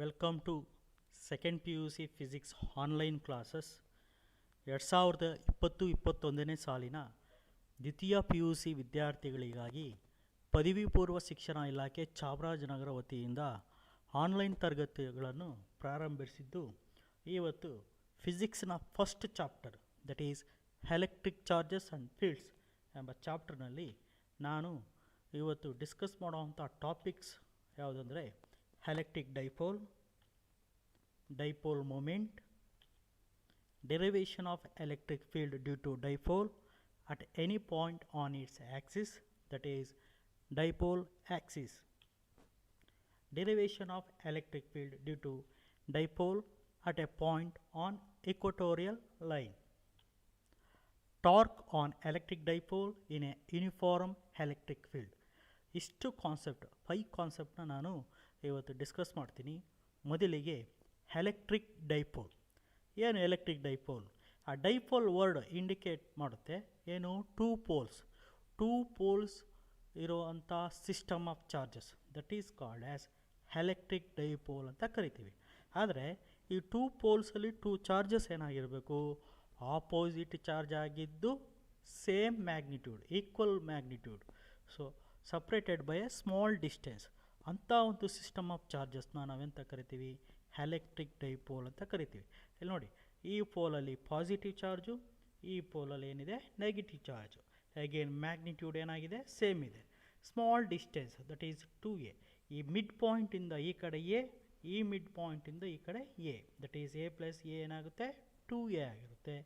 Welcome to second P U C physics online classes 2020-21ನೇ ಸಾಲಿನ ದ್ವಿತೀಯ ಪಿ ಯು ಸಿ ವಿದ್ಯಾರ್ಥಿಗಳಿಗಾಗಿ ಪದವಿ ಪೂರ್ವ ಶಿಕ್ಷಣ ಇಲಾಖೆ ಚಾಮರಾಜನಗರ ವತಿಯಿಂದ ಆನ್ಲೈನ್ ತರಗತಿಗಳನ್ನು ಪ್ರಾರಂಭಿಸಿದ್ದು ಇವತ್ತು ಫಿಸಿಕ್ಸ್ನ first chapter that is electric charges and fields ಎಂಬ ಚಾಪ್ಟರ್ನಲ್ಲಿ ನಾನು ಇವತ್ತು ಡಿಸ್ಕಸ್ ಮಾಡುವಂಥ ಟಾಪಿಕ್ಸ್ ಯಾವುದಂದರೆ electric dipole, dipole moment, derivation of electric field due to dipole at any point on its axis, that is dipole axis, derivation of electric field due to dipole at a point on equatorial line, torque on electric dipole in a uniform electric field. ಇಷ್ಟು concept 5 ಕಾನ್ಸೆಪ್ಟ್ನ ನಾನು ಇವತ್ತು discuss ಮಾಡ್ತೀನಿ. ಮೊದಲಿಗೆ electric dipole. ಏನು electric dipole? ಆ dipole word indicate ಮಾಡುತ್ತೆ ಏನು, two poles ಇರುವಂಥ system of charges that is called as electric dipole ಅಂತ ಕರಿತೀವಿ. ಆದರೆ ಈ ಟೂ ಪೋಲ್ಸಲ್ಲಿ ಟೂ ಚಾರ್ಜಸ್ ಏನಾಗಿರಬೇಕು, ಆಪೋಸಿಟ್ ಚಾರ್ಜ್ ಆಗಿದ್ದು same magnitude, equal magnitude, so separated by a small distance. ಅಂಥ ಒಂದು ಸಿಸ್ಟಮ್ ಆಫ್ ಚಾರ್ಜಸ್ನ ನಾವೆಂತ ಕರಿತೀವಿ, ಎಲೆಕ್ಟ್ರಿಕ್ ಡೈಪೋಲ್ ಅಂತ ಕರಿತೀವಿ. ಇಲ್ಲಿ ನೋಡಿ, ಈ ಪೋಲಲ್ಲಿ ಪಾಸಿಟಿವ್ ಚಾರ್ಜು, ಈ ಪೋಲಲ್ಲಿ ಏನಿದೆ ನೆಗೆಟಿವ್ ಚಾರ್ಜು. ಅಗೇನ್ ಮ್ಯಾಗ್ನಿಟ್ಯೂಡ್ ಏನಾಗಿದೆ, ಸೇಮ್ ಇದೆ. Small distance that is 2a. ಈ ಮಿಡ್ ಪಾಯಿಂಟಿಂದ ಈ ಕಡೆ ಎ, ಈ ಮಿಡ್ ಪಾಯಿಂಟಿಂದ ಈ ಕಡೆ A, that is a plus A ಏನಾಗುತ್ತೆ 2a ಆಗಿರುತ್ತೆ.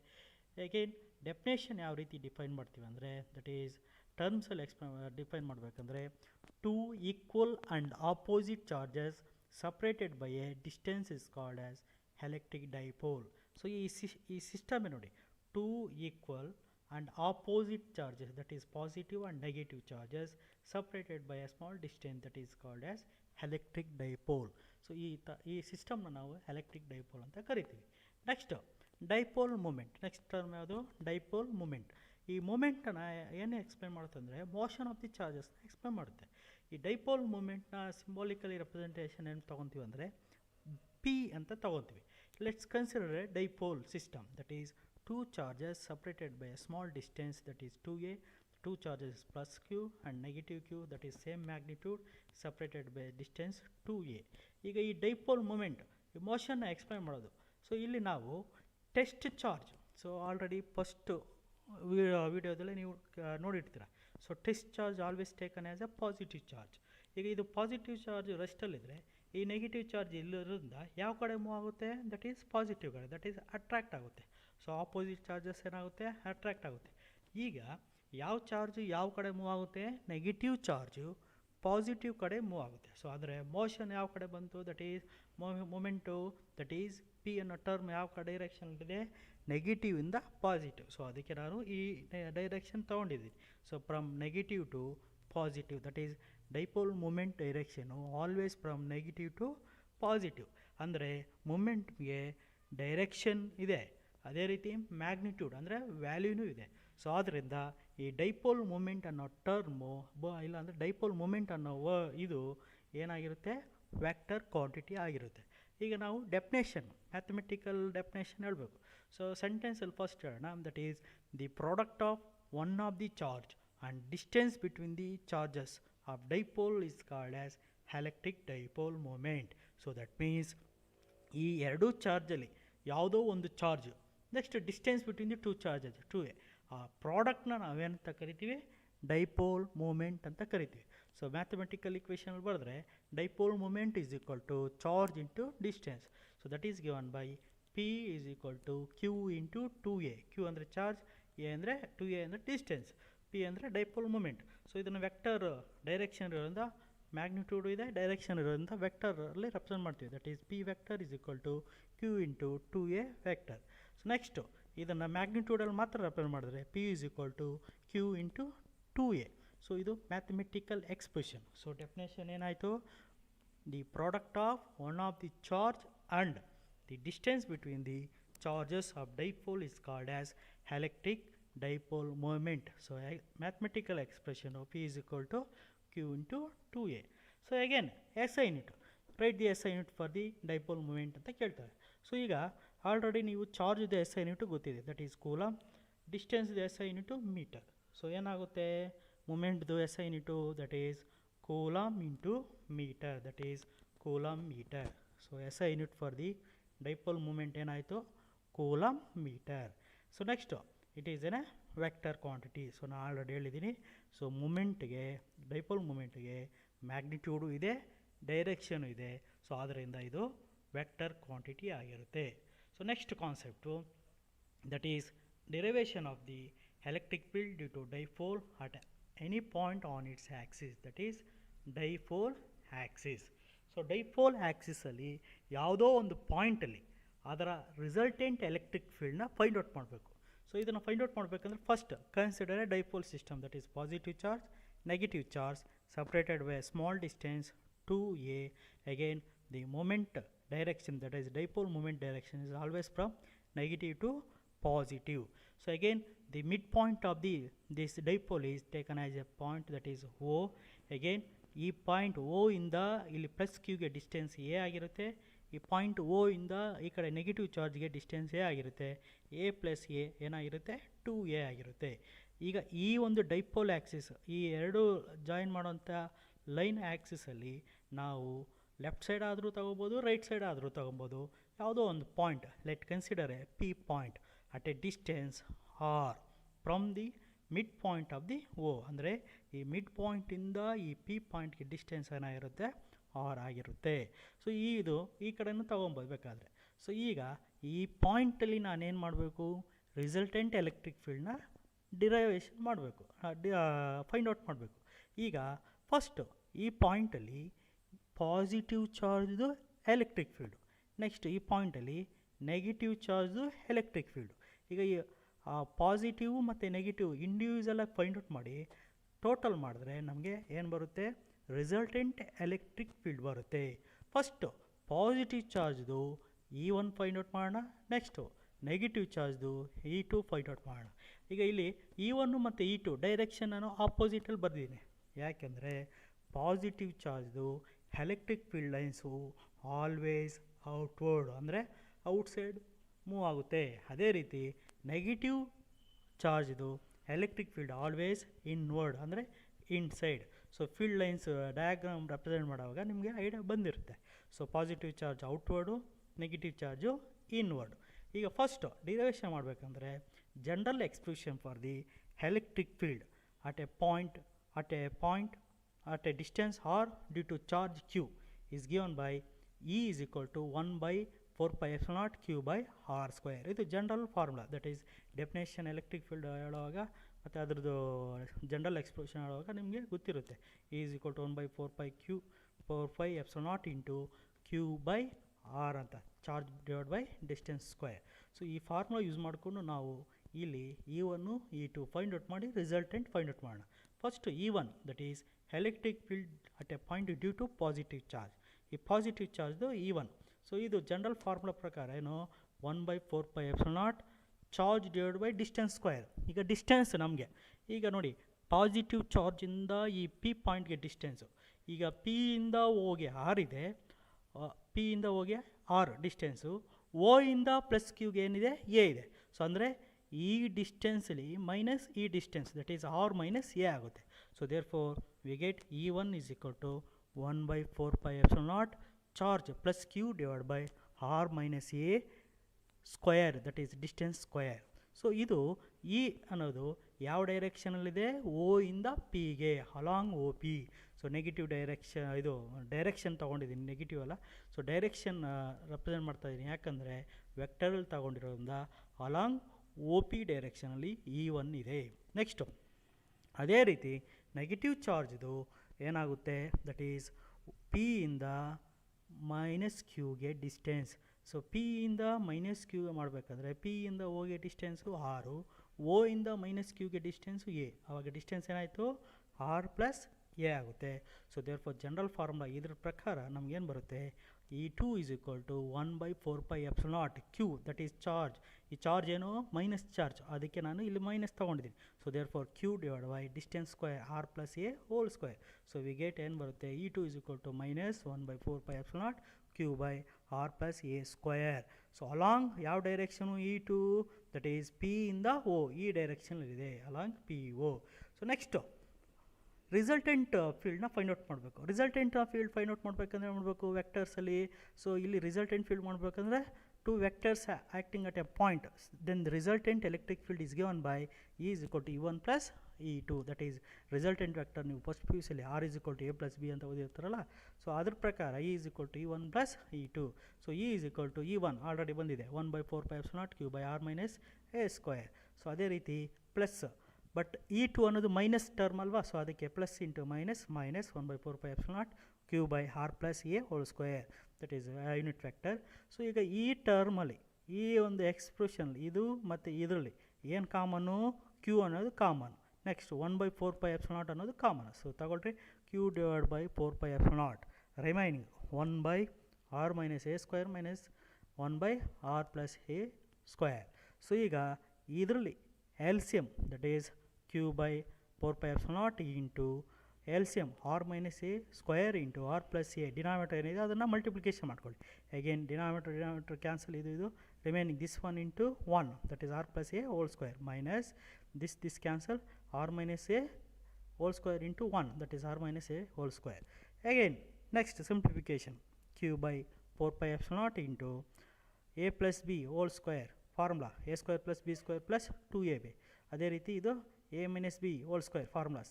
ಅಗೇನ್ ಡೆಫಿನೇಷನ್ ಯಾವ ರೀತಿ ಡಿಫೈನ್ ಮಾಡ್ತೀವಿ ಅಂದರೆ, ದಟ್ ಈಸ್ ಟರ್ಮ್ಸಲ್ಲಿ ಡಿಫೈನ್ ಮಾಡಬೇಕಂದ್ರೆ, two equal and opposite charges separated by a distance is called as electric dipole. So ಈ ಸಿಸ್ಟಮ್ ನೋಡಿ, two equal and opposite charges, that is positive and negative charges separated by a small distance, that is called as electric dipole. So ಈ ಸಿಸ್ಟಮ್ನ ನಾವು electric dipole ಅಂತ ಕರಿತೀವಿ. Next dipole moment. Next term ಯಾವುದು, dipole moment. ಈ ಮೂಮೆಂಟನ್ನು ಏನು explain ಮಾಡುತ್ತೆ ಅಂದರೆ, ಮೋಷನ್ ಆಫ್ ದಿ ಚಾರ್ಜಸ್ನ ಎಕ್ಸ್ಪ್ಲೇನ್ ಮಾಡುತ್ತೆ. ಈ ಡೈಪೋಲ್ ಮೂಮೆಂಟ್ನ ಸಿಂಬಾಲಿಕಲಿ ರೆಪ್ರೆಸೆಂಟೇಷನ್ ಏನು ತೊಗೊತೀವಿ ಅಂದರೆ ಪಿ ಅಂತ ತೊಗೊತೀವಿ. Let's consider a dipole system that is two charges separated by a small distance that is 2a. Two charges plus q and negative q that is same magnitude separated by distance 2a. ಈಗ ಈ dipole moment ಈ ಮೋಷನ್ನ explain ಮಾಡೋದು. So ಇಲ್ಲಿ ನಾವು test charge, so already first ವಿಡಿಯೋದಲ್ಲಿ ನೀವು ನೋಡಿರ್ತೀರ. So test charge always taken as a positive charge. ಈಗ ಇದು ಪಾಸಿಟಿವ್ ಚಾರ್ಜ್ ರೆಸ್ಟಲ್ಲಿದ್ದರೆ ಈ ನೆಗೆಟಿವ್ ಚಾರ್ಜ್ ಇಲ್ಲಿರೋದ್ರಿಂದ ಯಾವ ಕಡೆ ಮೂವ್ ಆಗುತ್ತೆ, ದಟ್ ಈಸ್ ಪಾಸಿಟಿವ್ ಕಡೆ, ದಟ್ ಈಸ್ ಅಟ್ರ್ಯಾಕ್ಟ್ ಆಗುತ್ತೆ. ಸೊ ಆಪೋಸಿಟ್ ಚಾರ್ಜಸ್ ಏನಾಗುತ್ತೆ, ಅಟ್ರ್ಯಾಕ್ಟ್ ಆಗುತ್ತೆ. ಈಗ ಯಾವ ಚಾರ್ಜು ಯಾವ ಕಡೆ ಮೂವ್ ಆಗುತ್ತೆ, ನೆಗೆಟಿವ್ ಚಾರ್ಜು ಪಾಸಿಟಿವ್ ಕಡೆ ಮೂವ್ ಆಗುತ್ತೆ. ಸೊ ಅಂದರೆ ಮೋಷನ್ ಯಾವ ಕಡೆ ಬಂತು, that is moment that is P ಅನ್ನೋ ಟರ್ಮ್ ಯಾವ ಕಡೆ ಡೈರೆಕ್ಷನ್ಗಿದೆ, ನೆಗೆಟಿವ್ ಇಂದ ಪಾಸಿಟಿವ್. ಸೊ ಅದಕ್ಕೆ ನಾನು ಈ ಡೈರೆಕ್ಷನ್ ತೊಗೊಂಡಿದ್ದೀನಿ. So from negative to positive, that is dipole moment direction always from negative to positive. ಅಂದರೆ ಮೂಮೆಂಟ್ಗೆ ಡೈರೆಕ್ಷನ್ ಇದೆ, ಅದೇ ರೀತಿ ಮ್ಯಾಗ್ನಿಟ್ಯೂಡ್ ಅಂದರೆ ವ್ಯಾಲ್ಯೂನೂ ಇದೆ. ಸೊ ಆದ್ದರಿಂದ ಈ ಡೈಪೋಲ್ ಮೂಮೆಂಟ್ ಅನ್ನೋ ಟರ್ಮು ಇಲ್ಲಾಂದರೆ ಡೈಪೋಲ್ ಮೂಮೆಂಟ್ ಅನ್ನೋ ಇದು ಏನಾಗಿರುತ್ತೆ, ವೆಕ್ಟರ್ ಕ್ವಾಂಟಿಟಿ ಆಗಿರುತ್ತೆ. ಈಗ ನಾವು ಡೆಫಿನೇಷನ್, ಮ್ಯಾಥಮೆಟಿಕಲ್ ಡೆಫಿನೇಷನ್ ಹೇಳಬೇಕು. ಸೊ ಸೆಂಟೆನ್ಸಲ್ಲಿ ಫಸ್ಟ್ ಹೇಳೋಣ, that is the product of one of the charge and distance between the charges of dipole is called as electric dipole moment. So that means ಈ ಎರಡೂ ಚಾರ್ಜಲ್ಲಿ ಯಾವುದೋ ಒಂದು charge, next distance between the two charges 2a, ಆ ಪ್ರಾಡಕ್ಟ್ನ ನಾವೇನಂತ ಕರಿತೀವಿ, dipole moment ಅಂತ ಕರಿತೀವಿ. ಸೊ ಮ್ಯಾಥಮೆಟಿಕಲ್ ಇಕ್ವೇಷನಲ್ಲಿ ಬರೆದ್ರೆ dipole moment is equal to charge into distance. So that is given by P is equal to Q into 2a. Q ಅಂದರೆ charge, A ಅಂದರೆ 2a ಅಂದರೆ ಡಿಸ್ಟೆನ್ಸ್, ಪಿ ಅಂದರೆ ಡೈಪೋಲ್ ಮೂಮೆಂಟ್. ಸೊ ಇದನ್ನು vector direction ಇರೋದ್ರಿಂದ magnitude ಇದೆ, direction ಇರೋದ್ರಿಂದ ವೆಕ್ಟರಲ್ಲಿ represent ಮಾಡ್ತೀವಿ. That is P vector is equal to Q into 2a vector. So next ಇದನ್ನು ಮ್ಯಾಗ್ನಿಟ್ಯೂಡಲ್ಲಿ ಮಾತ್ರ ರೆಪ್ರೆಸೆಂಟ್ ಮಾಡಿದ್ರೆ P is equal to Q into 2a. So ಇದು ಮ್ಯಾಥಮೆಟಿಕಲ್ ಎಕ್ಸ್ಪ್ರೆಷನ್. ಸೊ ಡೆಫಿನೇಷನ್ ಏನಾಯಿತು, the product of one of the charge and the distance between the charges of dipole is called as electric dipole moment. So mathematical expression of P is equal to Q into 2a. So again assign it. Write the S I unit for the dipole moment ಅಂತ ಕೇಳ್ತಾರೆ. So ಈಗ already ನೀವು ಚಾರ್ಜ್ದು S I unit ಗೊತ್ತಿದೆ, that is coulomb. ಡಿಸ್ಟೆನ್ಸ್ದು S I unit metre. So ಏನಾಗುತ್ತೆ, ಮೂಮೆಂಟ್ದು S I unit that is coulomb into metre, that is coulomb metre. So S I unit for the dipole moment ಏನಾಯಿತು, coulomb metre. So next it is an a vector quantity. So ನಾನು already ಹೇಳಿದ್ದೀನಿ. So ಮೂಮೆಂಟ್ಗೆ, dipole ಮೂಮೆಂಟ್ಗೆ magnitude ಇದೆ, direction ಇದೆ. So ಆದ್ದರಿಂದ ಇದು vector quantity ಆಗಿರುತ್ತೆ. So next concept that is derivation of the electric field due to dipole at any point on its axis, that is dipole axis. So dipole ಆ್ಯಕ್ಸಿಸಲ್ಲಿ ಯಾವುದೋ ಒಂದು ಪಾಯಿಂಟಲ್ಲಿ ಅದರ ರಿಸಲ್ಟೆಂಟ್ ಎಲೆಕ್ಟ್ರಿಕ್ ಫೀಲ್ಡ್ನ ಫೈಂಡ್ ಔಟ್ ಮಾಡಬೇಕು. So ಇದನ್ನು find out ಮಾಡಬೇಕಂದ್ರೆ first consider a dipole system, that is positive charge, negative charge separated by a small distance 2a. Again the moment direction, that is dipole moment direction, is always from negative to positive. So again the midpoint of this dipole is taken as a point, that is O. Again ಈ point O ಇಂದ ಇಲ್ಲಿ plus ಕ್ಯೂಗೆ distance A ಆಗಿರುತ್ತೆ. ಈ point O ಇಂದ ಈ ಕಡೆ negative ಚಾರ್ಜ್ಗೆ distance A ಆಗಿರುತ್ತೆ. A ಪ್ಲಸ್ A ಏನಾಗಿರುತ್ತೆ, 2A ಆಗಿರುತ್ತೆ. ಈಗ ಈ ಒಂದು ಡೈಪೋಲ್ ಆ್ಯಕ್ಸಿಸ್, ಈ ಎರಡು ಜಾಯಿನ್ ಮಾಡೋಂಥ ಲೈನ್ ಆ್ಯಕ್ಸಿಸಲ್ಲಿ ನಾವು ಲೆಫ್ಟ್ ಸೈಡ್ ಆದರೂ ತೊಗೋಬೋದು, ರೈಟ್ ಸೈಡ್ ಆದರೂ ತೊಗೊಬೋದು. ಯಾವುದೋ ಒಂದು point, let consider A P point at A distance R from the mid point of the O. ಅಂದರೆ ಈ ಮಿಡ್ ಪಾಯಿಂಟಿಂದ ಈ P ಪಾಯಿಂಟ್ಗೆ ಡಿಸ್ಟೆನ್ಸ್ ಏನಾಗಿರುತ್ತೆ, R ಆಗಿರುತ್ತೆ. ಸೊ ಇದು ಈ ಕಡೆನೂ ತೊಗೊಬೋದು ಬೇಕಾದರೆ. ಸೊ ಈಗ ಈ ಪಾಯಿಂಟಲ್ಲಿ ನಾನೇನು ಮಾಡಬೇಕು, ರಿಸಲ್ಟೆಂಟ್ ಎಲೆಕ್ಟ್ರಿಕ್ ಫೀಲ್ಡ್ನ ಡಿರೈವೇಷನ್ ಮಾಡಬೇಕು, ಫೈಂಡ್ ಔಟ್ ಮಾಡಬೇಕು. ಈಗ ಫಸ್ಟು ಈ ಪಾಯಿಂಟಲ್ಲಿ ಪಾಸಿಟಿವ್ ಚಾರ್ಜ್ದು ಎಲೆಕ್ಟ್ರಿಕ್ ಫೀಲ್ಡು, ನೆಕ್ಸ್ಟ್ ಈ ಪಾಯಿಂಟಲ್ಲಿ ನೆಗೆಟಿವ್ ಚಾರ್ಜ್ದು ಎಲೆಕ್ಟ್ರಿಕ್ ಫೀಲ್ಡು. ಈಗ ಈ ಪಾಸಿಟಿವ್ ಮತ್ತು ನೆಗೆಟಿವ್ ಇಂಡಿವಿಜುವಲಾಗಿ ಫೈಂಡ್ ಔಟ್ ಮಾಡಿ ಟೋಟಲ್ ಮಾಡಿದ್ರೆ ನಮಗೆ ಏನು ಬರುತ್ತೆ, ರಿಸಲ್ಟೆಂಟ್ ಎಲೆಕ್ಟ್ರಿಕ್ ಫೀಲ್ಡ್ ಬರುತ್ತೆ. ಫಸ್ಟು ಪಾಸಿಟಿವ್ ಚಾರ್ಜ್ದು E1 ಫೈಂಡ್ ಔಟ್ ಮಾಡೋಣ, ನೆಕ್ಸ್ಟು ನೆಗೆಟಿವ್ ಚಾರ್ಜ್ದು E2 ಫೈಂಡ್ ಔಟ್ ಮಾಡೋಣ. ಈಗ ಇಲ್ಲಿ E1 ಮತ್ತು E2 ಡೈರೆಕ್ಷನ್ ನಾನು ಆಪೋಸಿಟಲ್ಲಿ ಬರ್ದಿದ್ದೀನಿ. ಯಾಕೆಂದರೆ ಪಾಸಿಟಿವ್ ಚಾರ್ಜ್ದು electric field lines always outward, ಅಂದರೆ ಔಟ್ಸೈಡ್ ಮೂವ್ ಆಗುತ್ತೆ. ಅದೇ ರೀತಿ ನೆಗೆಟಿವ್ ಚಾರ್ಜ್ದು ಎಲೆಕ್ಟ್ರಿಕ್ ಫೀಲ್ಡ್ ಆಲ್ವೇಸ್ ಇನ್ವರ್ಡ್, ಅಂದರೆ inside. So field lines diagram represent ಮಾಡುವಾಗ ನಿಮಗೆ ಐಡಿಯಾ ಬಂದಿರುತ್ತೆ. So positive charge outward, negative charge inward. ಈಗ ಫಸ್ಟು ಡಿರೈವೇಷನ್ ಮಾಡಬೇಕಂದ್ರೆ general expression for the electric field at a point at a distance r due to charge q is given by E is equal to 1 by 4 pi epsilon naught q by r square. ಇದು general formula, that is definition electric field ಹೇಳುವಾಗ ಮತ್ತು ಅದರದ್ದು general expression ಹೇಳುವಾಗ ನಿಮಗೆ ಗೊತ್ತಿರುತ್ತೆ. E is equal to 1 by 4 pi epsilon naught into q by r ಅಂತ, charge divide by distance square. So ಈ formula use ಮಾಡಿಕೊಂಡು ನಾವು ಇಲ್ಲಿ E1 E2 ಫೈಂಡ್ ಔಟ್ ಮಾಡಿ ರಿಸಲ್ಟೆಂಟ್ ಫೈಂಡ್ ಔಟ್ ಮಾಡೋಣ. First E1 that is electric field at a point due to positive charge. ಈ positive ಚಾರ್ಜ್ದು E1. ಸೊ ಇದು ಜನರಲ್ ಫಾರ್ಮುಲಾ ಪ್ರಕಾರ ಏನು, 1 by 4 pi epsilon naught charge divide by distance square. ಈಗ distance ನಮಗೆ ಈಗ ನೋಡಿ, ಪಾಸಿಟಿವ್ ಚಾರ್ಜಿಂದ ಈ P ಪಾಯಿಂಟ್ಗೆ ಡಿಸ್ಟೆನ್ಸು, ಈಗ P ಇಂದ Oಗೆ R ಇದೆ, P ಇಂದ Oಗೆ R ಡಿಸ್ಟೆನ್ಸು, O ಇಂದ ಪ್ಲಸ್ ಕ್ಯೂಗೆ ಏನಿದೆ A ಇದೆ. ಸೊ ಅಂದರೆ ಈ ಡಿಸ್ಟೆನ್ಸಲ್ಲಿ ಮೈನಸ್ ಈ distance, that is R minus A ಆಗುತ್ತೆ. So therefore we get E1 is equal to 1 by 4 pi epsilon naught charge plus Q divide by R minus A square, that is distance square. So ಇದು E ಅನ್ನೋದು ಯಾವ ಡೈರೆಕ್ಷನಲ್ಲಿದೆ, O ಇಂದ Pಗೆ along OP. So negative direction, ಇದು direction ತೊಗೊಂಡಿದ್ದೀನಿ, negative ಅಲ್ಲ. So direction represent ಮಾಡ್ತಾಯಿದ್ದೀನಿ, ಯಾಕಂದರೆ ವೆಕ್ಟರಲ್ಲಿ ತೊಗೊಂಡಿರೋದ್ರಿಂದ ಅಲಾಂಗ್ OP ಡೈರೆಕ್ಷನಲ್ಲಿ E1 ಇದೆ. ನೆಕ್ಸ್ಟು ಅದೇ ರೀತಿ ನೆಗೆಟಿವ್ ಚಾರ್ಜ್ದು ಏನಾಗುತ್ತೆ, ದಟ್ ಈಸ್ P ಇಂದ ಮೈನಸ್ ಕ್ಯೂಗೆ ಡಿಸ್ಟೆನ್ಸ್. ಸೊ P ಇಂದ ಮೈನಸ್ ಕ್ಯೂಗೆ ಮಾಡಬೇಕಾದ್ರೆ P ಇಂದ Oಗೆ ಡಿಸ್ಟೆನ್ಸು 6, O ಇಂದ ಮೈನಸ್ ಕ್ಯೂಗೆ ಡಿಸ್ಟೆನ್ಸು A. ಆವಾಗ ಡಿಸ್ಟೆನ್ಸ್ ಏನಾಯಿತು, R ಪ್ಲಸ್ A ಆಗುತ್ತೆ. So therefore general formula ಇದ್ರ ಪ್ರಕಾರ ನಮಗೇನು ಬರುತ್ತೆ, E2 is equal to 1 by 4 pi epsilon naught q, that is charge. ಈ ಚಾರ್ಜ್ ಏನು ಮೈನಸ್ ಚಾರ್ಜ್, ಅದಕ್ಕೆ ನಾನು ಇಲ್ಲಿ ಮೈನಸ್ ತೊಗೊಂಡಿದ್ದೀನಿ. So therefore q divide by distance square r plus a whole square. So we get ಏನು ಬರುತ್ತೆ, E2 is equal to minus 1 by 4 pi epsilon naught q by r plus a square. So along ಯಾವ direction E2, that is P ಇಂದ O, ಈ ಡೈರೆಕ್ಷನಲ್ಲಿದೆ along P O. So next resultant ಫೀಲ್ಡ್ನ find out ಮಾಡಬೇಕು. Resultant field find out ಮಾಡಬೇಕಂದ್ರೆ ಮಾಡಬೇಕು ವೆಕ್ಟರ್ಸಲ್ಲಿ. So ಇಲ್ಲಿ ರಿಸಲ್ಟೆಂಟ್ ಫೀಲ್ಡ್ ಮಾಡಬೇಕಂದ್ರೆ two vectors acting at a point, then the resultant electric field is given by E is equal to E1 plus E2, that is resultant vector. ನೀವು first P U ಸಿಯಲ್ಲಿ R is equal to A plus B ಅಂತ ಓದಿರ್ತಾರಲ್ಲ, so ಅದ್ರ ಪ್ರಕಾರ E is equal to E1 plus E2. So E is equal to E1 already ಬಂದಿದೆ, 1 by 4 pi epsilon naught q by r minus a square. So ಅದೇ ರೀತಿ plus, but E2 ಅನ್ನೋದು minus term ಅಲ್ವಾ, so ಅದಕ್ಕೆ plus into minus minus 1 by 4 pi epsilon naught q by r plus a whole square, that is unit vector. So ಈಗ ಈ ಟರ್ಮಲ್ಲಿ ಈ ಒಂದು expression ಇದು ಮತ್ತು ಇದರಲ್ಲಿ ಏನು ಕಾಮನ್ನು, q ಅನ್ನೋದು common. Next 1 by 4 pi epsilon naught ಅನ್ನೋದು ಕಾಮನ್. ಸೊ ತಗೊಳ್ರಿ q divide by 4 pi epsilon naught, remaining 1 by r minus a square minus 1 by r plus a square. So ಈಗ ಇದರಲ್ಲಿ LCM, that is q by 4 pi epsilon naught into LCM r minus a square into r plus a, denominator ಏನಿದೆ ಅದನ್ನು multiplication ಮಾಡ್ಕೊಳ್ಳಿ. Again denominator cancel, ಇದು remaining this one into 1, that is r plus a whole square minus this cancel, r minus a whole square into 1, that is r minus a whole square. Again next simplification, q by 4 pi epsilon naught into a plus b whole square, formula a square plus b square plus 2ab. ಅದೇ ರೀತಿ ಇದು a minus b whole square formula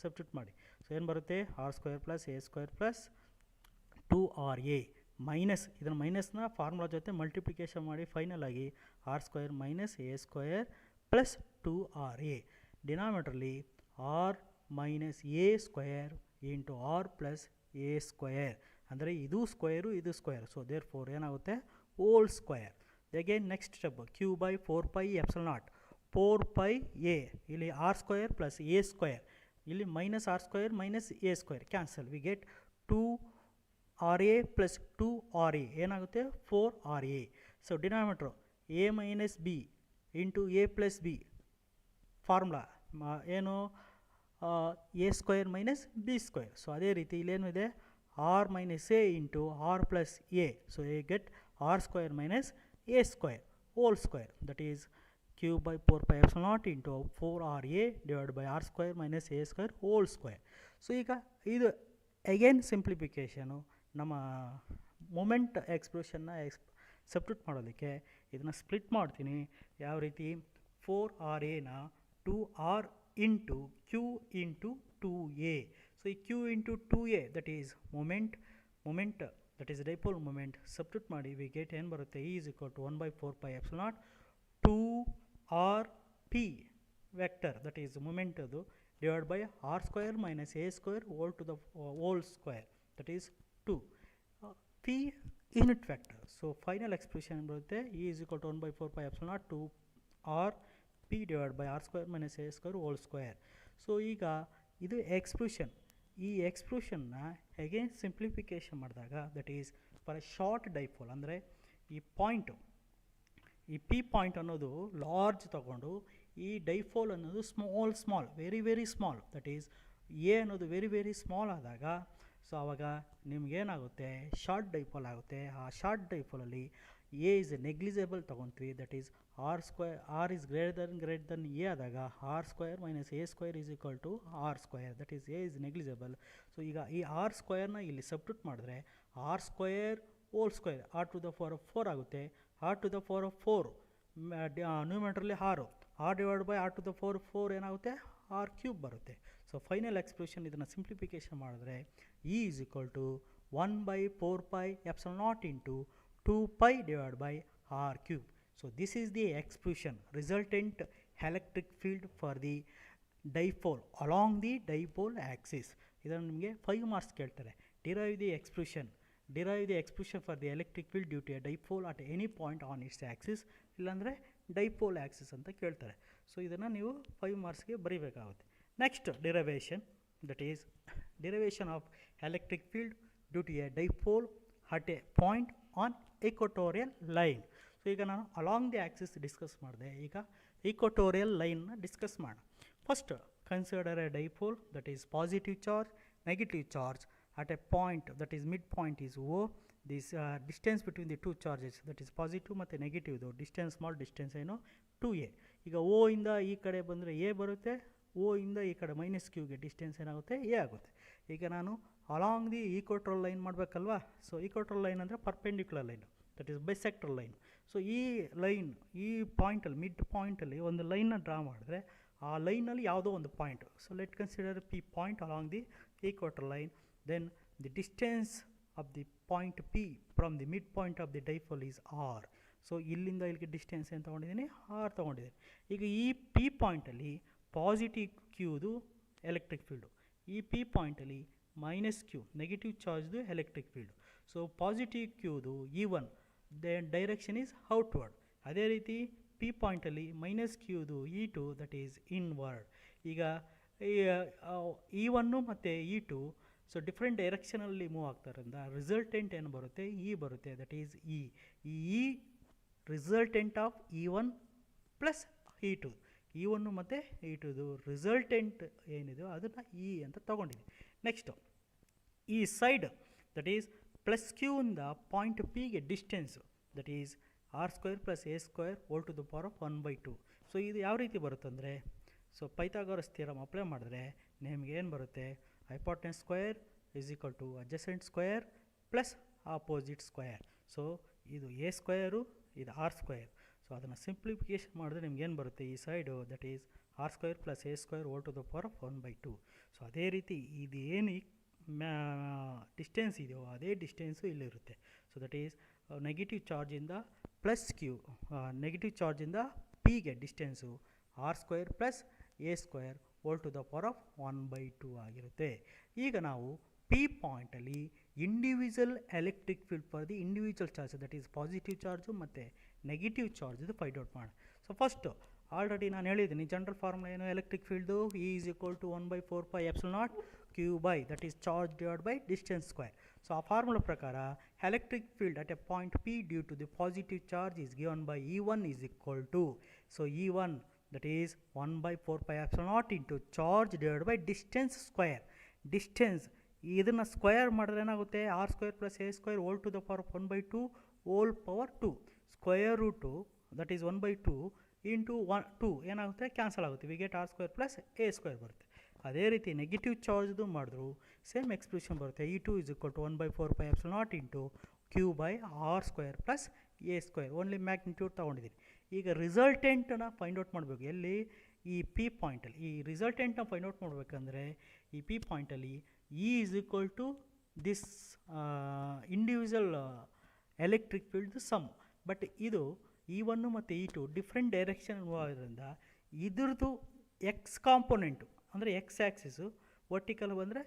substitute ಮಾಡಿ. So ಏನು ಬರುತ್ತೆ, r square plus a square plus 2ra minus, ಇದನ್ನು ಮೈನಸ್ನ formula ಜೊತೆ multiplication ಮಾಡಿ final ಆಗಿ r square minus a square plus 2ra. ಡಿನಾಮಿನೇಟರ್ಲಿ r minus a square into r plus a square, ಅಂದರೆ ಇದು square ಇದು ಸ್ಕ್ವೇರ್. ಸೊ ದೇರ್ ಫೋರ್ ಏನಾಗುತ್ತೆ, whole square. Again next step, q by 4 pi epsilon naught 4 pi a, ಇಲ್ಲಿ r square plus a square, ಇಲ್ಲಿ minus r square minus a square cancel, we get 2ra plus 2ra ಏನಾಗುತ್ತೆ 4ra. So denominator a minus b into a plus b formula ಏನು, a square minus b square. So ಅದೇ ರೀತಿ ಇಲ್ಲೇನು ಇದೆ, r minus a into r plus a. So you get r square minus a square whole square, that is q by 4 pi epsilon naught into 4ra divided by r square minus a square whole square. So ಈಗ ಇದು again ಸಿಂಪ್ಲಿಫಿಕೇಷನು, ನಮ್ಮ moment ಎಕ್ಸ್ಪ್ರೆಷನ್ನ substitute ಮಾಡೋದಕ್ಕೆ ಇದನ್ನು split ಮಾಡ್ತೀನಿ. ಯಾವ ರೀತಿ, 4raನ 2r into q into 2a. So ಈ q into 2a that is moment, that is dipole moment. Substitute ಮಾಡಿ ವಿ ಗೆಟ್ ಏನು ಬರುತ್ತೆ, E is equal to 1 by 4 pi epsilon naught 2rp vector, that is moment ಅದು, divide by r square minus a square whole to the whole square, that is 2 p unit vector. So final expression ಬರುತ್ತೆ, E is equal to 1 by 4 pi epsilon naught 2r p divided by r square minus a square whole square. So ಈಗ ಇದು expression. ಈ ಎಕ್ಸ್ಪ್ರೆಷನ್ನ again simplification ಮಾಡಿದಾಗ that is for A short dipole, ಅಂದರೆ ಈ point, ಈ P point ಅನ್ನೋದು large ತಗೊಂಡು ಈ ಡೈಪೋಲ್ ಅನ್ನೋದು small very small, that is A ಅನ್ನೋದು ವೆರಿ ಸ್ಮಾಲ್ ಆದಾಗ, ಸೊ ಆವಾಗ ನಿಮಗೇನಾಗುತ್ತೆ, ಶಾರ್ಟ್ ಡೈಪೋಲ್ ಆಗುತ್ತೆ. ಆ ಶಾರ್ಟ್ ಡೈಪೋಲಲ್ಲಿ ಎ ಇಸ್ ನೆಗ್ಲಿಜಿಬಲ್ ತೊಗೊತೀವಿ, that is R square, R is greater than A ಆದಾಗ R square minus A square is equal to R square, that is A is negligible. So ಈಗ ಈ R ಸ್ಕ್ವೇರ್ನ ಇಲ್ಲಿ substitute ಮಾಡಿದ್ರೆ R square whole square r to the power of 4 ಆಗುತ್ತೆ. r to the power of 4 ನ್ಯೂಮಿನೇಟರ್ಲಿ 6, r divide by r to the power of 4 ಏನಾಗುತ್ತೆ, r cube ಬರುತ್ತೆ. So final expression ಇದನ್ನು simplification ಮಾಡಿದ್ರೆ E is equal to 1 by 4 pi epsilon naught into 2 pi divided by r cube. So this is the expression, resultant electric field for the dipole along the dipole axis. ಇದನ್ನು ನಿಮಗೆ 5 marks ಕೇಳ್ತಾರೆ. Derive the expression for the electric field due to a dipole at any point on its axis, ಇಲ್ಲಾಂದರೆ dipole axis ಅಂತ ಕೇಳ್ತಾರೆ. So ಇದನ್ನು ನೀವು 5 ಮಾರ್ಕ್ಸ್ಗೆ ಬರೀಬೇಕಾಗುತ್ತೆ. Next derivation, that is derivation of electric field due to a dipole at a point on equatorial line. So ಈಗ ನಾನು along the Axis discuss ಮಾಡಿದೆ, ಈಗ ಇಕ್ವಟೋರಿಯಲ್ ಲೈನ್ನ ಡಿಸ್ಕಸ್ ಮಾಡೋಣ. First consider a dipole that is positive charge, negative charge at a point that is midpoint is O. This distance between the two charges that is positive ಮತ್ತು negative distance small distance ಏನು 2a. ಈಗ O ಇಂದ ಈ ಕಡೆ ಬಂದರೆ a ಬರುತ್ತೆ, O ಇಂದ ಈ ಕಡೆ ಮೈನಸ್ ಕ್ಯೂಗೆ ಡಿಸ್ಟೆನ್ಸ್ ಏನಾಗುತ್ತೆ a ಆಗುತ್ತೆ. ಈಗ ನಾನು ಅಲಾಂಗ್ ದಿ ಈಕ್ವಟೋರಿಯಲ್ ಲೈನ್ ಮಾಡಬೇಕಲ್ವಾ. ಸೊ ಈಕ್ವಟೋರಿಯಲ್ ಲೈನ್ ಅಂದರೆ perpendicular line that is bisector line. So ಈ ಲೈನ್ ಈ ಪಾಯಿಂಟಲ್ಲಿ ಮಿಡ್ ಪಾಯಿಂಟಲ್ಲಿ ಒಂದು ಲೈನ್ನ ಡ್ರಾ ಮಾಡಿದ್ರೆ ಆ ಲೈನಲ್ಲಿ ಯಾವುದೋ ಒಂದು point. So let consider P point along the equatorial line. Then the distance of the point P from the midpoint of the dipole is r. So ಇಲ್ಲಿಂದ ಇಲ್ಲಿಗೆ ಡಿಸ್ಟೆನ್ಸ್ ಏನು ತೊಗೊಂಡಿದ್ದೀನಿ, r ತೊಗೊಂಡಿದ್ದೀನಿ. ಈಗ ಈ P ಪಾಯಿಂಟಲ್ಲಿ ಪಾಸಿಟಿವ್ ಕ್ಯೂದು ಎಲೆಕ್ಟ್ರಿಕ್ ಫೀಲ್ಡು, ಈ P ಪಾಯಿಂಟಲ್ಲಿ ಮೈನಸ್ ಕ್ಯೂ ನೆಗೆಟಿವ್ ಚಾರ್ಜ್ದು ಎಲೆಕ್ಟ್ರಿಕ್ ಫೀಲ್ಡು. ಸೊ ಪಾಸಿಟಿವ್ ಕ್ಯೂದು E1 ಡೈರೆಕ್ಷನ್ ಈಸ್ ಔಟ್ವರ್ಡ್. ಅದೇ ರೀತಿ P ಪಾಯಿಂಟಲ್ಲಿ ಮೈನಸ್ ಕ್ಯೂದು E2 ದಟ್ ಈಸ್ ಇನ್ವರ್ಡ್. ಈಗ E1 ಮತ್ತು E2 ಸೊ ಡಿಫ್ರೆಂಟ್ ಡೈರೆಕ್ಷನಲ್ಲಿ ಮೂವ್ ಆಗ್ತಾರಿಂದ ರಿಸಲ್ಟೆಂಟ್ ಏನು ಬರುತ್ತೆ, ಇ ಬರುತ್ತೆ, ದಟ್ ಈಸ್ ಇ. ಈ resultant of E1 plus E2, E1 ಮತ್ತು E2 ರಿಸಲ್ಟೆಂಟ್ ಏನಿದೆ ಅದನ್ನು ಇ ಅಂತ ತೊಗೊಂಡಿದ್ದೀನಿ. ನೆಕ್ಸ್ಟು ಈ ಸೈಡ್ ದಟ್ ಈಸ್ ಪ್ಲಸ್ ಕ್ಯೂಯಿಂದ ಪಾಯಿಂಟ್ ಪಿಗೆ distance that is r² plus a² whole to the power of 1/2. So ಇದು ಯಾವ ರೀತಿ ಬರುತ್ತಂದರೆ, ಸೊ ಪೈಥಾಗೋರಸ್ ಥಿಯರಮ್ ಅಪ್ಲೈ ಮಾಡಿದ್ರೆ ನಿಮಗೆ ಏನು ಬರುತ್ತೆ, hypotenuse square is equal to adjacent square plus opposite square. So ಇದು a ಸ್ಕ್ವೇರು, ಇದು r². ಸೊ ಅದನ್ನು ಸಿಂಪ್ಲಿಫಿಕೇಶನ್ ಮಾಡಿದ್ರೆ ನಿಮ್ಗೆ ಏನು ಬರುತ್ತೆ, ಈ side that is r² plus a² whole to the power of 1/2. So ಅದೇ ರೀತಿ ಇದು ಏನು ಡಿಸ್ಟೆನ್ಸ್ ಇದೆಯೋ ಅದೇ ಡಿಸ್ಟೆನ್ಸು ಇಲ್ಲಿರುತ್ತೆ. ಸೊ ದಟ್ ಈಸ್ ನೆಗೆಟಿವ್ ಚಾರ್ಜಿಂದ ಪ್ಲಸ್ ಕ್ಯೂ, ನೆಗೆಟಿವ್ ಚಾರ್ಜಿಂದ ಪಿಗೆ distance r² plus a² whole to the power of 1/2 ಆಗಿರುತ್ತೆ. ಈಗ ನಾವು P ಪಾಯಿಂಟಲ್ಲಿ individual electric field for the individual charge that is positive charge ಮತ್ತು ನೆಗೆಟಿವ್ ಚಾರ್ಜ್ ಫೈಂಡ್ ಔಟ್ ಮಾಡಿ. So first already ನಾನು ಹೇಳಿದ್ದೀನಿ ಜನರಲ್ ಫಾರ್ಮುಲಾ ಏನು, electric field E is equal to 1/4πε0 q by that is charge divide by distance square. So ಆ formula ಪ್ರಕಾರ electric field at a point P due to the positive charge is given by E1 is equal to, so E1 that is 1/4πε0 into charge divided by distance square. Distance ಇದನ್ನು square ಮಾಡಿದ್ರೆ ಏನಾಗುತ್ತೆ, r² plus a² whole to the power of 1/2 whole power 2 square root that is 1/2 into 2 ಏನಾಗುತ್ತೆ, cancel ಆಗುತ್ತೆ, we get r² plus a² ಬರುತ್ತೆ. ಅದೇ ರೀತಿ negative ಚಾರ್ಜ್ದು ಮಾಡಿದ್ರು same expression ಬರುತ್ತೆ, E2 is equal to 1/4πε0 into q by r² plus a². Only magnitude ತೊಗೊಂಡಿದ್ದೀನಿ. ಈಗ ರಿಸಲ್ಟೆಂಟನ್ನು find out ಮಾಡಬೇಕು ಎಲ್ಲಿ, ಈ P ಪಾಯಿಂಟಲ್ಲಿ. ಈ ರಿಸಲ್ಟೆಂಟ್ನ ಫೈಂಡ್ ಔಟ್ ಮಾಡಬೇಕಂದ್ರೆ ಈ P ಪಾಯಿಂಟಲ್ಲಿ E is equal to this individual electric ಫೀಲ್ಡ್ದು ಸಮ್. ಬಟ್ ಇದು E1 ಮತ್ತು E2 ಡಿಫ್ರೆಂಟ್ ಡೈರೆಕ್ಷನ್ ಮೂವ್ ಆಗೋದ್ರಿಂದ ಇದ್ರದ್ದು ಎಕ್ಸ್ ಕಾಂಪೊನೆಂಟು ಅಂದರೆ ಎಕ್ಸ್ ಆ್ಯಕ್ಸಿಸು, ವರ್ಟಿಕಲ್ ಬಂದರೆ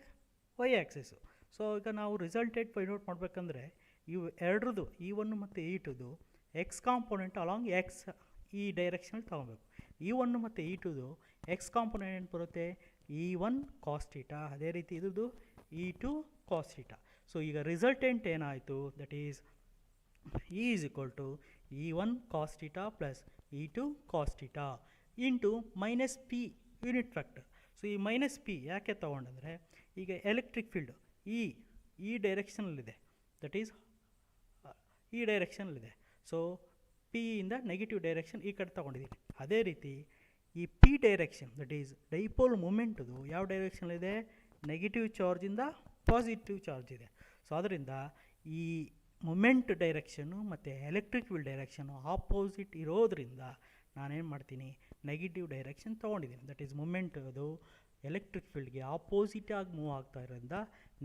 ವೈ ಆ್ಯಕ್ಸಿಸು. ಸೊ ಈಗ ನಾವು ರಿಸಲ್ಟೆಂಟ್ ಫೈಂಡ್ ಔಟ್ ಮಾಡಬೇಕಂದ್ರೆ ಇವು ಎರಡರದ್ದು E1 ಮತ್ತು E2 X component along X ಈ ಡೈರೆಕ್ಷನಲ್ಲಿ ತೊಗೊಬೇಕು. E1 ಮತ್ತು E2 ಎಕ್ಸ್ ಕಾಂಪೊನೆಂಟ್ ಬರುತ್ತೆ E1 ಕಾಸ್ ಥೀಟಾ, ಅದೇ ರೀತಿ ಇದ್ರದ್ದು E2 ಕಾಸ್ ಥೀಟಾ. ಸೊ ಈಗ ರಿಸಲ್ಟೆಂಟ್ ಏನಾಯಿತು, that is E is equal to E1 cos theta plus E2 cos theta into minus P unit factor. So ಈ minus P ಯಾಕೆ ತೊಗೊಂಡಂದರೆ ಈಗ electric field ಈ ಡೈರೆಕ್ಷನಲ್ಲಿದೆ, that is ಈ ಡೈರೆಕ್ಷನಲ್ಲಿದೆ. ಸೊ P ಇಂದ negative direction ಈ ಕಡೆ ತೊಗೊಂಡಿದ್ದೀನಿ. ಅದೇ ರೀತಿ ಈ P direction that is dipole ಮೂಮೆಂಟದು ಯಾವ ಡೈರೆಕ್ಷನಲ್ಲಿದೆ, ನೆಗೆಟಿವ್ ಚಾರ್ಜಿಂದ ಪಾಸಿಟಿವ್ ಚಾರ್ಜ್ ಇದೆ. ಸೊ ಅದರಿಂದ ಈ ಮೊಮೆಂಟ್ ಡೈರೆಕ್ಷನು ಮತ್ತು ಎಲೆಕ್ಟ್ರಿಕ್ ಫೀಲ್ಡ್ ಡೈರೆಕ್ಷನು ಆಪೋಸಿಟ್ ಇರೋದರಿಂದ ನಾನೇನು ಮಾಡ್ತೀನಿ, ನೆಗೆಟಿವ್ ಡೈರೆಕ್ಷನ್ ತೊಗೊಂಡಿದ್ದೀನಿ. ದಟ್ ಈಸ್ ಮೊಮೆಂಟ್ ಅದು ಎಲೆಕ್ಟ್ರಿಕ್ ಫೀಲ್ಡ್ಗೆ ಆಪೋಸಿಟಾಗಿ ಮೂವ್ ಆಗ್ತಾ ಇರೋದ್ರಿಂದ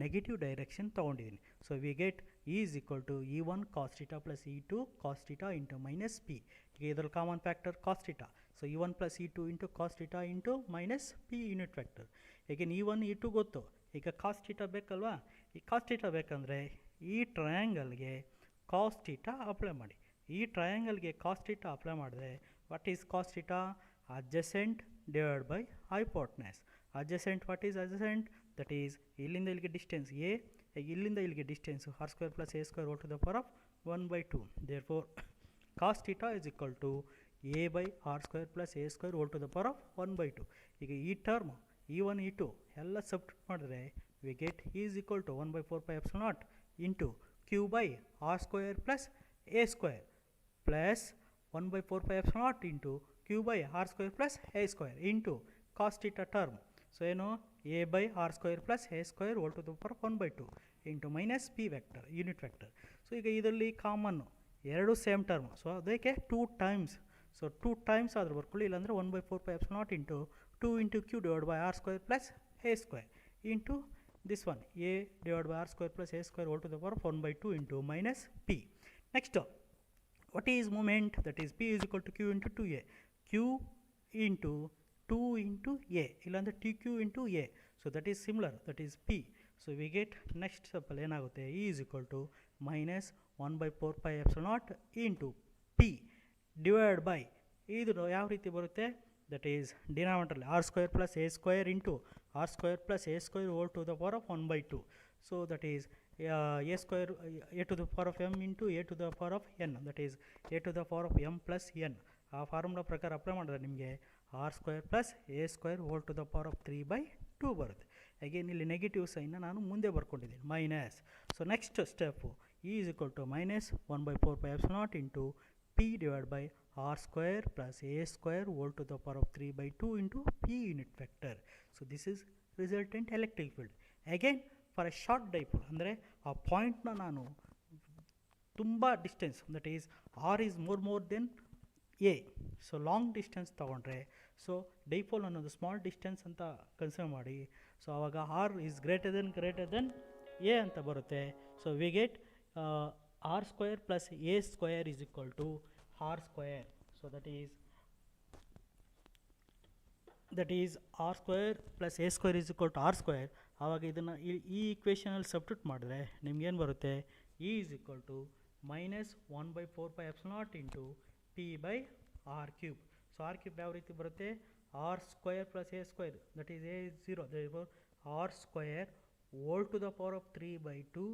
ನೆಗೆಟಿವ್ ಡೈರೆಕ್ಷನ್ ತೊಗೊಂಡಿದ್ದೀನಿ. So we get E is equal to E1 cos theta plus E2 cos theta into minus P. ಈಗ ಇದರಲ್ಲಿ common factor cos theta. So E1 plus E2 into cos theta into minus P unit factor. ಈಗೇನು E1 E2 ಗೊತ್ತು, ಈಗ cos theta ಬೇಕಲ್ವಾ. ಈ cos theta ಬೇಕಂದರೆ ಈ ಟ್ರಯಾಂಗಲ್ಗೆ ಕಾಸ್ ಥೀಟಾ ಅಪ್ಲೈ ಮಾಡಿ. ಈ ಟ್ರಯಾಂಗಲ್ಗೆ ಕಾಸ್ ಥೀಟಾ ಅಪ್ಲೈ ಮಾಡಿದ್ರೆ what is cos theta, adjacent divide by hypotenuse. adjacent, what is adjacent, that is ಇಲ್ಲಿಂದ ಇಲ್ಲಿಗೆ ಡಿಸ್ಟೆನ್ಸ್ a, ಇಲ್ಲಿಂದ ಇಲ್ಲಿಗೆ distance R square plus A square whole to the power of 1/2. Therefore cos theta is equal to A by R square plus A square whole to the power of 1/2. ಈಗ ಈ term E1 E2 ಎಲ್ಲ substitute ಮಾಡಿದ್ರೆ we get is equal to 1/4πε0 into Q by R square plus A square plus 1/4πε0 into Q by R square plus A square into cos theta term. So ಏನು a by R square plus A square whole to the power 1/2 into minus p vector unit vector. So ಈಗ ಇದರಲ್ಲಿ ಕಾಮನ್ನು ಎರಡು same term, so ಅದಕ್ಕೆ 2 times. So 2 times ಆದರೂ ಬರ್ಕೊಳ್ಳಿ, ಇಲ್ಲಾಂದರೆ 1/4πε0 into 2 into Q divide by R square plus A square into this one a divided by r square plus a square whole to the power of 1/2 into minus p. Next, what is moment? That is p is equal to q into 2a. q into 2 into a illandre tq into a. So that is similar, that is p. So we get next simple enagutte e is equal to minus 1/4πε0 into p divided by idu yav reeti barutte, that is denominator r square plus a square into r square plus a square whole to the power of 1/2. So that is a square a to the power of m into a to the power of n, that is a to the power of m plus n. ಆ formula ಪ್ರಕಾರ apply ಮಾಡಿದ್ರೆ ನಿಮಗೆ R square plus A square whole to the power of 3/2 ಬರುತ್ತೆ. Again ಇಲ್ಲಿ negative ಸೈನ್ನ ನಾನು ಮುಂದೆ ಬರ್ಕೊಂಡಿದ್ದೀನಿ minus. So next step E is equal to minus 1/4πε0 into p divided by r square plus a square whole to the power of 3/2 into p unit vector. So this is resultant electric field. Again for a short dipole, ಅಂದರೆ ಆ ಪಾಯಿಂಟ್ನ ನಾನು ತುಂಬ distance, that is r is more than a. So long distance ತೊಗೊಂಡ್ರೆ, so dipole ಅನ್ನೋದು small distance ಅಂತ consider ಮಾಡಿ. So ಆವಾಗ r is greater than a ಅಂತ ಬರುತ್ತೆ. So we get r square plus a square is equal to r square. So that is r square plus a square is equal to r square. ಆವಾಗ ಇದನ್ನು ಈ ಈಕ್ವೇಷನಲ್ಲಿ substitute ಮಾಡಿದ್ರೆ ನಿಮ್ಗೇನು ಬರುತ್ತೆ, e is equal to minus 1/4πε0 into p by r cube. So r cube ಯಾವ ರೀತಿ ಬರುತ್ತೆ, r square plus a square, that is a is 0, therefore r square whole to the power of 3/2.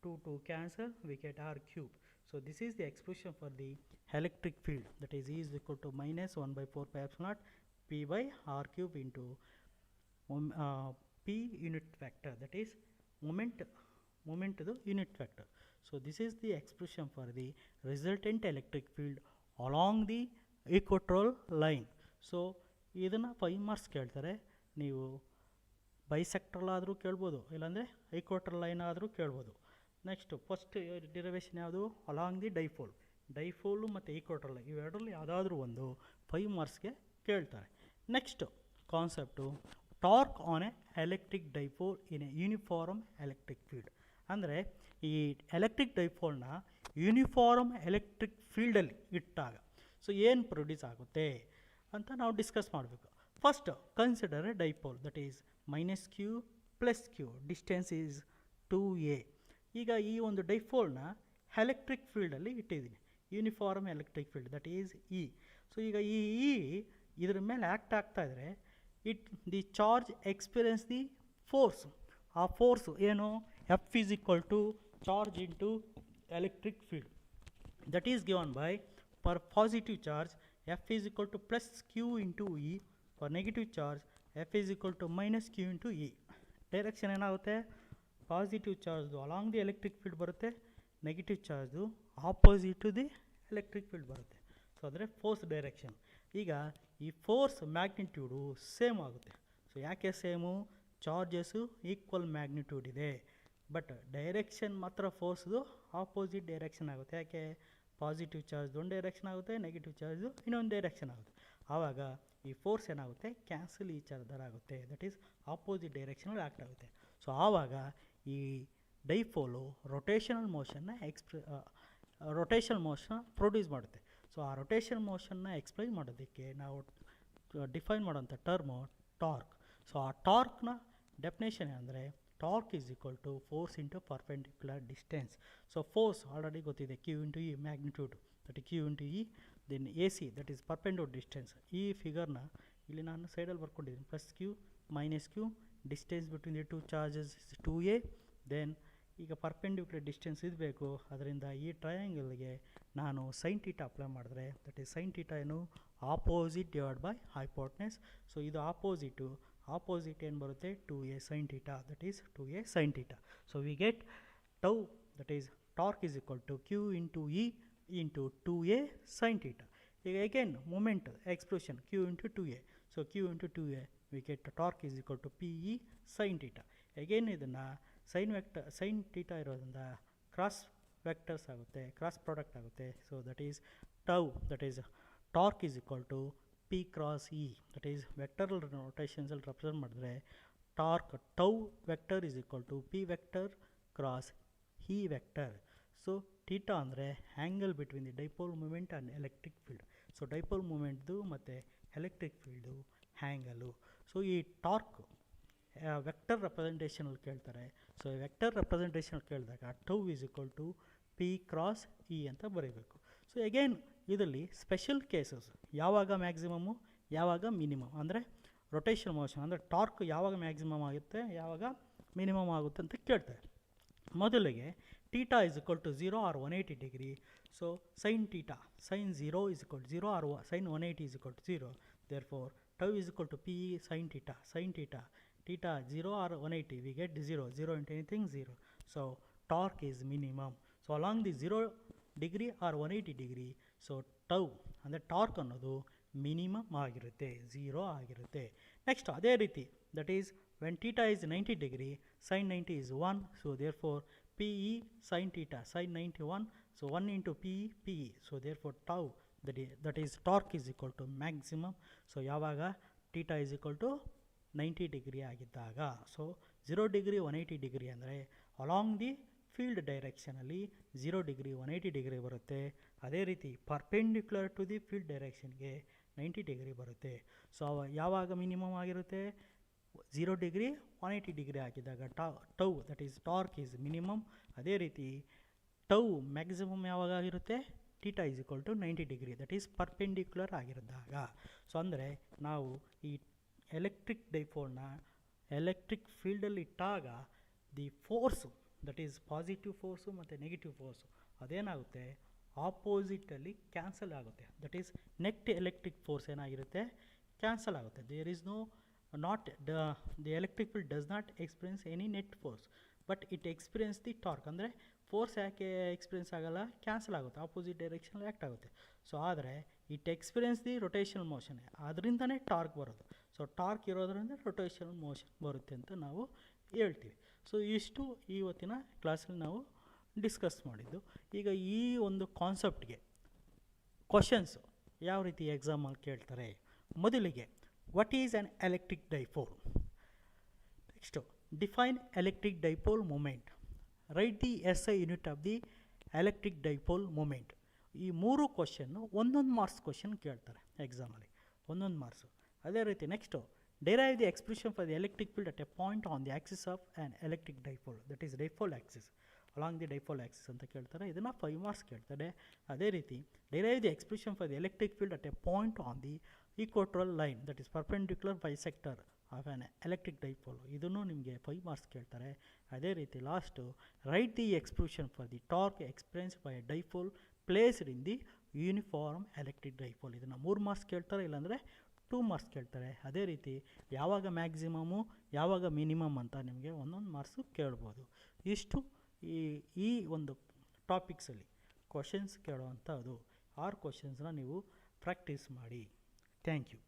2 cancel, we get r cube. So this is the expression for the electric field, that is E is equal to minus 1/4πε0 p by r cube into p unit vector, that is moment the unit vector. So this is the expression for the resultant electric field along the equatorial line. So ಇದನ್ನು 5 marks ಕೇಳ್ತಾರೆ. ನೀವು ಬೈಸೆಕ್ಟ್ರಲ್ ಆದರೂ ಕೇಳ್ಬೋದು, ಇಲ್ಲಾಂದರೆ ಈಕ್ವಟರ್ line ಆದರೂ ಕೇಳ್ಬೋದು. Next first derivation ಯಾವುದು, along the ಡೈಫೋಲು ಮತ್ತು ಈಕ್ವಟರ್ ಇವೆರಡರಲ್ಲಿ ಯಾವುದಾದ್ರೂ ಒಂದು 5 ಮಾರ್ಕ್ಸ್ಗೆ ಕೇಳ್ತಾರೆ. Next concept torque on A electric dipole in a uniform electric field. ಅಂದರೆ ಈ ಎಲೆಕ್ಟ್ರಿಕ್ ಡೈಪೋಲ್ನ ಯೂನಿಫಾರ್ಮ್ ಎಲೆಕ್ಟ್ರಿಕ್ ಫೀಲ್ಡಲ್ಲಿ ಇಟ್ಟಾಗ ಸೊ ಏನು ಪ್ರೊಡ್ಯೂಸ್ ಆಗುತ್ತೆ ಅಂತ ನಾವು ಡಿಸ್ಕಸ್ ಮಾಡಬೇಕು. First consider a dipole, that is minus Q plus Q, distance is 2a. ಈಗ ಈ ಒಂದು ಡೈಪೋಲ್ನ ಎಲೆಕ್ಟ್ರಿಕ್ ಫೀಲ್ಡಲ್ಲಿ ಇಟ್ಟಿದ್ದೀನಿ, uniform electric field, that is E. So ಈಗ ಈ ಇದ್ರ ಮೇಲೆ ಆ್ಯಕ್ಟ್ ಆಗ್ತಾಯಿದ್ರೆ the charge experience the force. ಆ ಫೋರ್ಸು ಏನು, F is equal to charge into electric field, that is given by for positive charge F is equal to plus Q into E, for negative charge F is equal to minus Q into E. Direction ಏನಾಗುತ್ತೆ, positive ಚಾರ್ಜ್ದು along the electric field ಬರುತ್ತೆ, negative charge opposite to the electric field ಬರುತ್ತೆ. ಸೊ ಅಂದರೆ force direction. ಈಗ ಈ force magnitude same ಆಗುತ್ತೆ. So ಯಾಕೆ ಸೇಮು, ಚಾರ್ಜಸ್ಸು ಈಕ್ವಲ್ ಮ್ಯಾಗ್ನಿಟ್ಯೂಡ್ ಇದೆ, ಬಟ್ ಡೈರೆಕ್ಷನ್ ಮಾತ್ರ ಫೋರ್ಸ್ದು ಆಪೋಸಿಟ್ ಡೈರೆಕ್ಷನ್ ಆಗುತ್ತೆ. ಯಾಕೆ, ಪಾಸಿಟಿವ್ ಚಾರ್ಜ್ದು ಒಂದು ಡೈರೆಕ್ಷನ್ ಆಗುತ್ತೆ, ನೆಗೆಟಿವ್ ಚಾರ್ಜು ಇನ್ನೊಂದು ಡೈರೆಕ್ಷನ್ ಆಗುತ್ತೆ. ಆವಾಗ ಈ ಫೋರ್ಸ್ ಏನಾಗುತ್ತೆ, ಕ್ಯಾನ್ಸಲ್ ಈಚ್ ಅದರ್ ಆಗುತ್ತೆ, ದಟ್ ಈಸ್ ಆಪೋಸಿಟ್ ಡೈರೆಕ್ಷನಲ್ಲಿ ಆ್ಯಕ್ಟ್ ಆಗುತ್ತೆ. ಸೊ ಆವಾಗ ಈ ಡೈಪೋಲು ರೊಟೇಷನಲ್ ಮೋಷನ್ ಪ್ರೊಡ್ಯೂಸ್ ಮಾಡುತ್ತೆ. ಸೊ ಆ ರೊಟೇಷನ್ ಮೋಷನ್ನ ಎಕ್ಸ್ಪ್ಲೈನ್ ಮಾಡೋದಕ್ಕೆ ನಾವು ಡಿಫೈನ್ ಮಾಡೋಂಥ ಟರ್ಮು ಟಾರ್ಕ್. ಸೊ ಆ ಟಾರ್ಕ್ನ ಡೆಫಿನೇಷನ್ ಅಂದರೆ torque is equal to force into perpendicular distance. So force already ಗೊತ್ತಿದೆ, Q into E magnitude, that Q into E, then A C that is perpendicular distance. ಈ ಫಿಗರ್ನ ಇಲ್ಲಿ ನಾನು ಸೈಡಲ್ಲಿ ಬರ್ಕೊಂಡಿದ್ದೀನಿ, plus Q minus Q, distance between the two charges is 2a, then ಈಗ perpendicular distance ಇದು ಬೇಕು, ಅದರಿಂದ ಈ ಟ್ರಯಾಂಗಲ್ಗೆ ನಾನು ಸೈನ್ ಥೀಟಾ ಅಪ್ಲೈ ಮಾಡಿದ್ರೆ ದಟ್ ಈಸ್ ಸೈನ್ ಥೀಟಾ ಏನು opposite divide by hypotenuse. So ಇದು ಆಪೋಸಿಟ್ ಏನು ಬರುತ್ತೆ 2a sine theta, that is 2a sine theta. So we get tau that is torque is equal to q into E into 2a sine theta. ಈಗ again moment expression q into 2a. So q into 2a we get torque is equal to P E sine theta. Again ಇದನ್ನು sine theta ಇರೋದ್ರಿಂದ cross vectors ಆಗುತ್ತೆ, cross product ಆಗುತ್ತೆ. So that is tau that is torque is equal to P cross E, that is vectorial ರೊಟೇಷನ್ಸಲ್ಲಿ represent ಮಾಡಿದ್ರೆ torque tau vector is equal to P vector cross E vector. So theta ಅಂದರೆ angle between the dipole moment and electric field. So dipole ಮೂಮೆಂಟ್ದು ಮತ್ತು electric field angle. So ಈ torque vector ರೆಪ್ರೆಸೆಂಟೇಷನಲ್ಲಿ ಕೇಳ್ತಾರೆ. So vector representation ಕೇಳಿದಾಗ tau is equal to P cross e ಅಂತ ಬರೀಬೇಕು. So again ಇದರಲ್ಲಿ special cases ಯಾವಾಗ ಮ್ಯಾಕ್ಸಿಮಮ್ಮು ಯಾವಾಗ ಮಿನಿಮಮ್, ಅಂದರೆ ರೊಟೇಷನ್ ಮೋಷನ್ ಅಂದರೆ ಟಾರ್ಕ್ ಯಾವಾಗ ಮ್ಯಾಕ್ಸಿಮಮ್ ಆಗುತ್ತೆ ಯಾವಾಗ ಮಿನಿಮಮ್ ಆಗುತ್ತೆ ಅಂತ ಕೇಳ್ತಾರೆ. ಮೊದಲಿಗೆ theta is equal to 0 or 180 degree. So sine theta sine 0 is equal to 0 or sine 180 is equal to 0. Therefore tau is equal to p sine theta. Theta 0 or 180 we get 0 into anything 0. So torque is minimum. So along the 0 degree or 180 degree, so tau ಅಂದರೆ torque ಅನ್ನೋದು minimum ಆಗಿರುತ್ತೆ, 0 ಆಗಿರುತ್ತೆ. Next ಅದೇ ರೀತಿ that is when theta is 90 degree sine 90 is 1. So therefore P E sine theta sine 91. So 1 into P E. So therefore tau that is torque is equal to maximum. So ಯಾವಾಗ theta is equal to 90 degree ಆಗಿದ್ದಾಗ. So 0 degree 180 degree ಅಂದರೆ along the field ಡೈರೆಕ್ಷನಲ್ಲಿ 0 degree 180 degree ಬರುತ್ತೆ. ಅದೇ ರೀತಿ perpendicular to the field ಡೈರೆಕ್ಷನ್ಗೆ 90 degree ಬರುತ್ತೆ. So ಯಾವಾಗ ಮಿನಿಮಮ್ ಆಗಿರುತ್ತೆ 0 ಡಿಗ್ರಿ 180 ಡಿಗ್ರಿ ಆಗಿದ್ದಾಗ tau that is torque is minimum. ಅದೇ ರೀತಿ ಟೌ ಮ್ಯಾಕ್ಸಿಮಮ್ ಯಾವಾಗ ಆಗಿರುತ್ತೆ theta is equal to 90 degree that is perpendicular ಆಗಿರಿದಾಗ. ಸೊ ಅಂದರೆ ನಾವು ಈ ಎಲೆಕ್ಟ್ರಿಕ್ ಡೈಪೋಲ್ನ ಎಲೆಕ್ಟ್ರಿಕ್ ಫೀಲ್ಡಲ್ಲಿ ಇಟ್ಟಾಗ the force that is positive force ಮತ್ತು ನೆಗೆಟಿವ್ ಫೋರ್ಸು ಅದೇನಾಗುತ್ತೆ ಆಪೋಸಿಟಲ್ಲಿ ಕ್ಯಾನ್ಸಲ್ ಆಗುತ್ತೆ. That is net electric force ಏನಾಗಿರುತ್ತೆ ಕ್ಯಾನ್ಸಲ್ ಆಗುತ್ತೆ. There is no not the electric field does not experience any net force but it experience the torque. ಅಂದರೆ force ಯಾಕೆ experience ಆಗೋಲ್ಲ, cancel ಆಗುತ್ತೆ, ಆಪೋಸಿಟ್ ಡೈರೆಕ್ಷನಲ್ಲಿ ಆ್ಯಕ್ಟ್ ಆಗುತ್ತೆ. ಸೊ ಆದರೆ it experience the rotational motion, ಅದರಿಂದನೇ ಟಾರ್ಕ್ ಬರೋದು. ಸೊ ಟಾರ್ಕ್ ಇರೋದ್ರಿಂದ ರೊಟೇಷನಲ್ ಮೋಷನ್ ಬರುತ್ತೆ ಅಂತ ನಾವು ಹೇಳ್ತೀವಿ. ಸೊ ಇಷ್ಟು ಇವತ್ತಿನ ಕ್ಲಾಸಲ್ಲಿ ನಾವು ಡಿಸ್ಕಸ್ ಮಾಡಿದ್ದು. ಈಗ ಈ ಒಂದು ಕಾನ್ಸೆಪ್ಟ್ಗೆ ಕ್ವಶನ್ಸು ಯಾವ ರೀತಿ ಎಕ್ಸಾಮಲ್ಲಿ ಕೇಳ್ತಾರೆ. ಮೊದಲಿಗೆ what is an electric dipole. Next define electric dipole moment. Right the SI unit of the electric dipole moment. ಈ 3 ಕ್ವಶನ್ನು ಒಂದೊಂದು ಮಾರ್ಕ್ಸ್ ಕ್ವಶನ್ ಕೇಳ್ತಾರೆ ಎಕ್ಸಾಮಲ್ಲಿ, ಒಂದೊಂದು ಮಾರ್ಕ್ಸು. ಅದೇ ರೀತಿ next derive the expression for the electric field at a point on the axis of an electric dipole that is dipole axis along the dipole axis ಅಂತ ಕೇಳ್ತಾರೆ. ಇದನ್ನು 5 ಮಾರ್ಕ್ಸ್ ಕೇಳ್ತಾರೆ. ಅದೇ ರೀತಿ derive the expression for the electric field at a point on the equatorial line that is perpendicular bisector of an electric dipole. ಇದನ್ನು ನಿಮಗೆ 5 marks ಕೇಳ್ತಾರೆ. ಅದೇ ರೀತಿ last write the expression for the torque experience by A dipole placed in the uniform electric dipole. ಇದನ್ನು 3 marks ಕೇಳ್ತಾರೆ, ಇಲ್ಲಾಂದರೆ 2 marks ಕೇಳ್ತಾರೆ. ಅದೇ ರೀತಿ ಯಾವಾಗ ಮ್ಯಾಕ್ಸಿಮಮು ಯಾವಾಗ ಮಿನಿಮಮ್ ಅಂತ ನಿಮಗೆ ಒಂದೊಂದು ಮಾರ್ಕ್ಸು ಕೇಳ್ಬೋದು. ಇಷ್ಟು ಈ ಒಂದು ಟಾಪಿಕ್ಸಲ್ಲಿ ಕ್ವಶನ್ಸ್ ಕೇಳುವಂಥದ್ದು 6 ಕ್ವಶನ್ಸ್ನ ನೀವು ಪ್ರಾಕ್ಟೀಸ್ ಮಾಡಿ. Thank you.